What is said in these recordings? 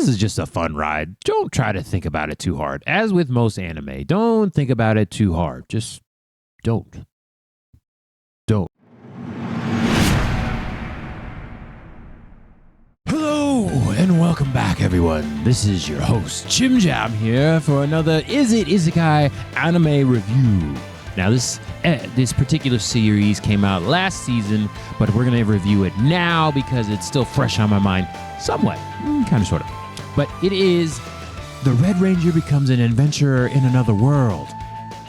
this is just a fun ride. Don't try to think about it too hard. As with most anime, don't think about it too hard. Just don't. Hello and welcome back, everyone. This is your host, Jim Jam, here for another Is It Isekai anime review. Now, this particular series came out last season, but we're going to review it now because it's still fresh on my mind somewhat, kind of, sort of. But it is The Red Ranger Becomes an Adventurer in Another World.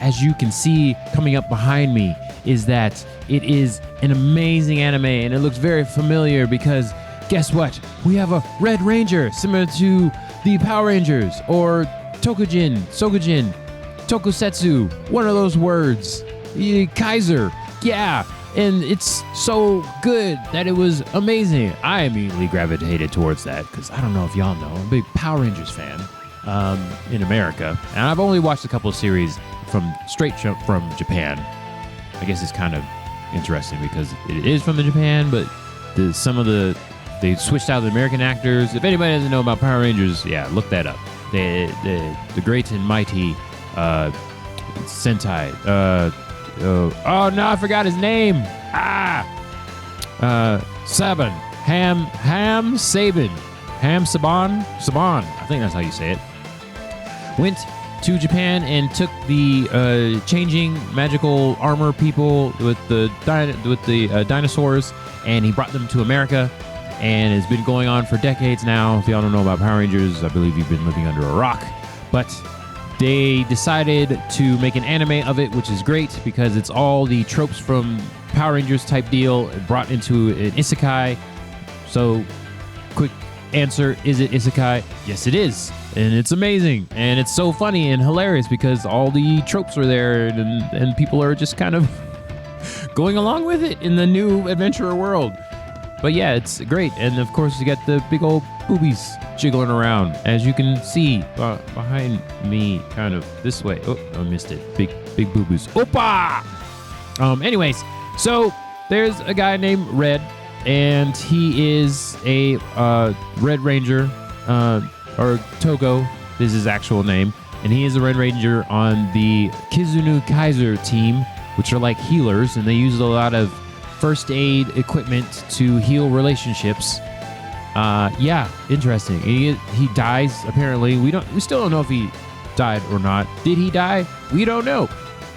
As you can see coming up behind me is that it is an amazing anime, and it looks very familiar because guess what? We have a Red Ranger similar to the Power Rangers or Tokujin, Sokujin, Tokusetsu, one of those words. Kaiser, yeah. And it's so good that it was amazing. I immediately gravitated towards that because I don't know if y'all know, I'm a big Power Rangers fan in America. And I've only watched a couple of series from Japan. I guess it's kind of interesting because it is from Japan, but they switched out the American actors. If anybody doesn't know about Power Rangers, yeah, look that up. The great and mighty Sentai. Oh no, I forgot his name. Saban. Ham Saban. I think that's how you say it. Went to Japan and took the changing magical armor people with the dinosaurs, and he brought them to America. And it's been going on for decades now. If y'all don't know about Power Rangers, I believe you've been living under a rock. But they decided to make an anime of it, which is great because it's all the tropes from Power Rangers type deal brought into an isekai. So, quick answer, is it isekai? Yes, it is. And it's amazing. And it's so funny and hilarious because all the tropes are there and people are just kind of going along with it in the new adventurer world. But yeah, it's great. And of course, you got the big old boobies jiggling around, as you can see behind me, kind of this way. Oh, I missed it. Big boobies. Opa! Anyways, so there's a guy named Red, and he is a Red Ranger, or Tougo is his actual name. And he is a Red Ranger on the Kizunu Kaiser team, which are like healers, and they use a lot of first aid equipment to heal relationships. Yeah, interesting. He dies apparently. We still don't know if he died or not. Did he die? We don't know.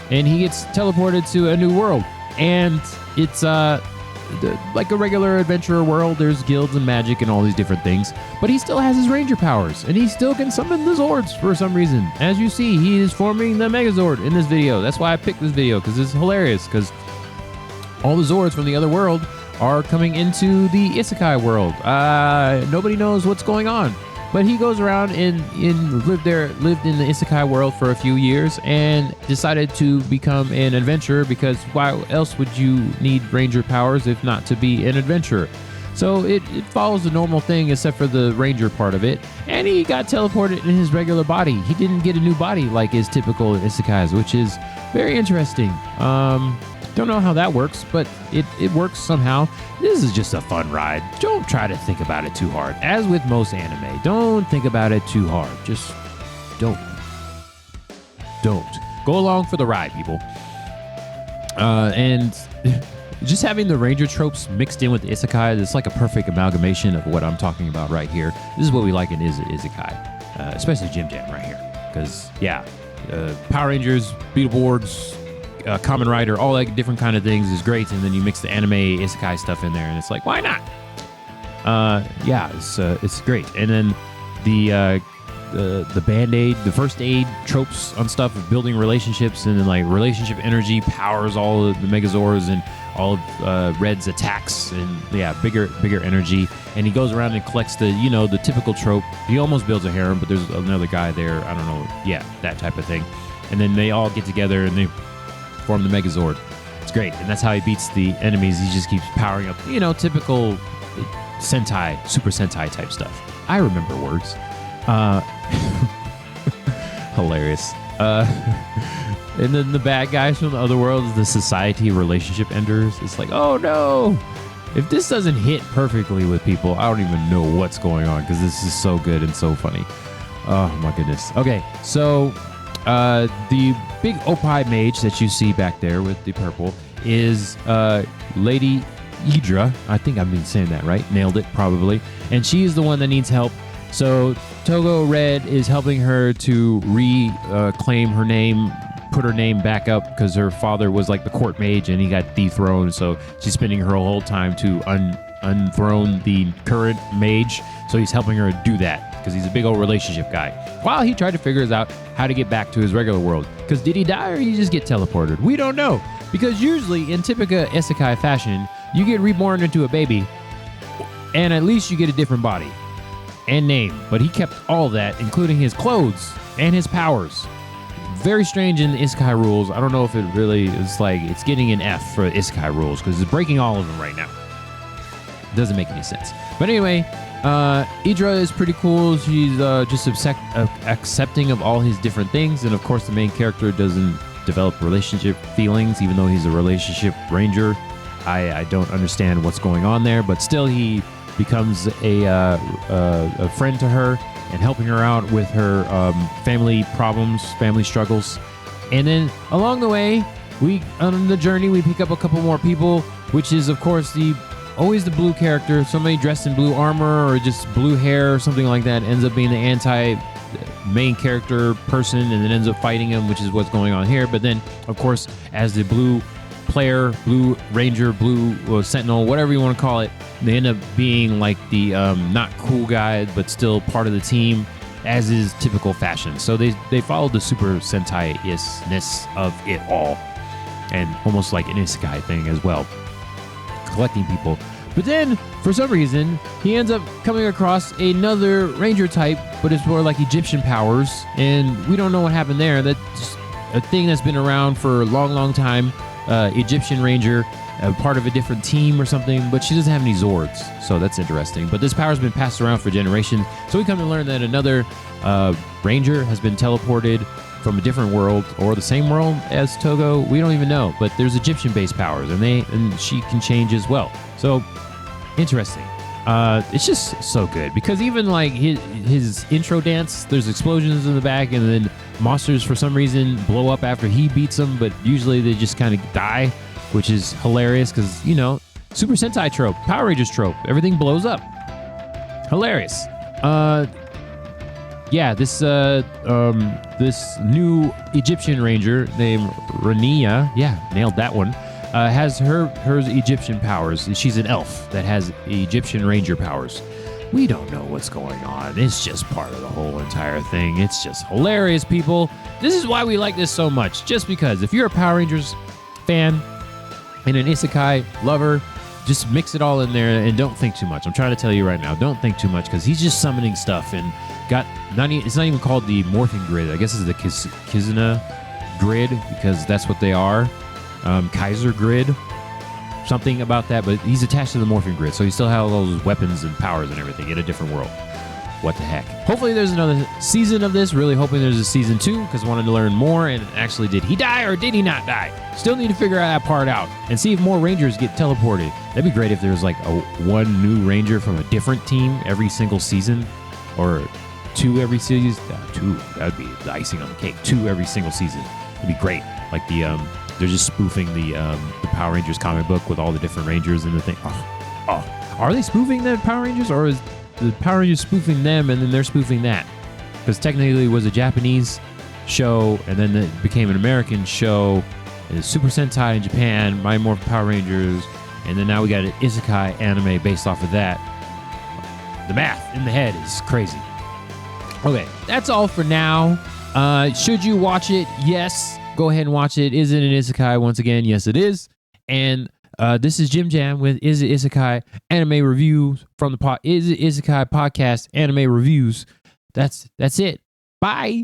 And he gets teleported to a new world, and it's like a regular adventurer world. There's guilds and magic and all these different things, but he still has his ranger powers, and he still can summon the Zords for some reason. As you see, he is forming the Megazord in this video. That's why I picked this video, because it's hilarious, because all the Zords from the other world are coming into the isekai world. Nobody knows what's going on, but he goes around and lived in the isekai world for a few years and decided to become an adventurer, because why else would you need ranger powers if not to be an adventurer? So it follows the normal thing except for the ranger part of it, and he got teleported in his regular body. He didn't get a new body like is typical in isekais, which is very interesting. Don't know how that works, but it works somehow. This is just a fun ride. Don't try to think about it too hard. As with most anime, don't think about it too hard. Just don't. Go along for the ride, people. And just having the ranger tropes mixed in with the isekai, it's like a perfect amalgamation of what I'm talking about right here. This is what we like in isekai, especially Jim Jam right here. Because, yeah, Power Rangers, Beetleborgs, Kamen Rider, all that different kind of things is great, and then you mix the anime isekai stuff in there, and it's like, why not? Yeah, it's great. And then the band-aid, the first aid tropes on stuff of building relationships, and then like relationship energy powers all of the Megazords and all of Red's attacks, and yeah, bigger energy. And he goes around and collects the typical trope. He almost builds a harem, but there's another guy there. I don't know. Yeah, that type of thing. And then they all get together and they form the Megazord. It's great, and that's how he beats the enemies. He just keeps powering up, typical Sentai, Super Sentai type stuff. I remember words. Hilarious. And then the bad guys from the other world is the society relationship enders. It's like, oh no, If this doesn't hit perfectly with people, I don't even know what's going on because this is so good and so funny. Oh my goodness. Okay, so the big Opie mage that you see back there with the purple is Lady Yihdra. I think I've been saying that right. Nailed it, probably. And she is the one that needs help. So Tougo Red is helping her to reclaim her name, put her name back up because her father was like the court mage and he got dethroned. So she's spending her whole time to unthrone the current mage. So he's helping her do that because he's a big old relationship guy. While he tried to figure out how to get back to his regular world. Because did he die or did he just get teleported? We don't know. Because usually in typical isekai fashion, you get reborn into a baby and at least you get a different body and name. But he kept all that, including his clothes and his powers. Very strange in the isekai rules. I don't know if it really is like, it's getting an F for isekai rules because it's breaking all of them right now. Doesn't make any sense. But anyway, Yihdra is pretty cool. She's just accepting of all his different things. And of course, the main character doesn't develop relationship feelings, even though he's a relationship ranger. I don't understand what's going on there, but still he becomes a friend to her and helping her out with her family problems, family struggles. And then along the way, on the journey, we pick up a couple more people, which is, of course, always the blue character. Somebody dressed in blue armor or just blue hair or something like that ends up being the anti-main character person and then ends up fighting him, which is what's going on here. But then, of course, as the blue player, blue ranger, blue sentinel, whatever you want to call it, they end up being like the not cool guy, but still part of the team, as is typical fashion. So they followed the Super Sentai-ness of it all, and almost like an isekai thing as well, collecting people. But then, for some reason, he ends up coming across another ranger type, but it's more like Egyptian powers, and we don't know what happened there. That's just a thing that's been around for a long, long time. Egyptian ranger, part of a different team or something, but she doesn't have any Zords, so that's interesting. But this power's been passed around for generations, so we come to learn that another ranger has been teleported from a different world or the same world as Tougo. We don't even know, but there's Egyptian-based powers, and she can change as well. So interesting. It's just so good because even like his intro dance, there's explosions in the back, and then monsters for some reason blow up after he beats them, but usually they just kind of die, which is hilarious because, you know, Super Sentai trope, Power Rangers trope, everything blows up. Hilarious. Yeah, this new Egyptian ranger named Rania, yeah, nailed that one, has her Egyptian powers. She's an elf that has Egyptian ranger powers. We don't know what's going on. It's just part of the whole entire thing. It's just hilarious, people. This is why we like this so much. Just because if you're a Power Rangers fan and an isekai lover, just mix it all in there and don't think too much. I'm trying to tell you right now, don't think too much because he's just summoning stuff and it's not even called the morphing grid. I guess it's the Kizuna grid because that's what they are. Kaiser grid. Something about that, but he's attached to the morphing grid, so he still has all those weapons and powers and everything in a different world. What the heck? Hopefully there's another season of this. Really hoping there's a season 2 because I wanted to learn more. And actually, did he die or did he not die? Still need to figure that part out and see if more Rangers get teleported. That'd be great if there was like one new Ranger from a different team every single season, or 2 every season. 2, that'd be the icing on the cake. 2 every single season. It'd be great. Like they're just spoofing the Power Rangers comic book with all the different Rangers and the thing. Are they spoofing the Power Rangers, or is the Power Rangers spoofing them and then they're spoofing that? Because technically it was a Japanese show and then it became an American show. And it's Super Sentai in Japan, Mighty Morphin Power Rangers, and then now we got an isekai anime based off of that. The math in the head is crazy. Okay, that's all for now. Should you watch it? Yes. Go ahead and watch it. Is it an isekai? Once again, yes, it is. And this is Jim Jam with Is It Isekai Anime Reviews from the Is It Isekai Podcast Anime Reviews. That's it. Bye.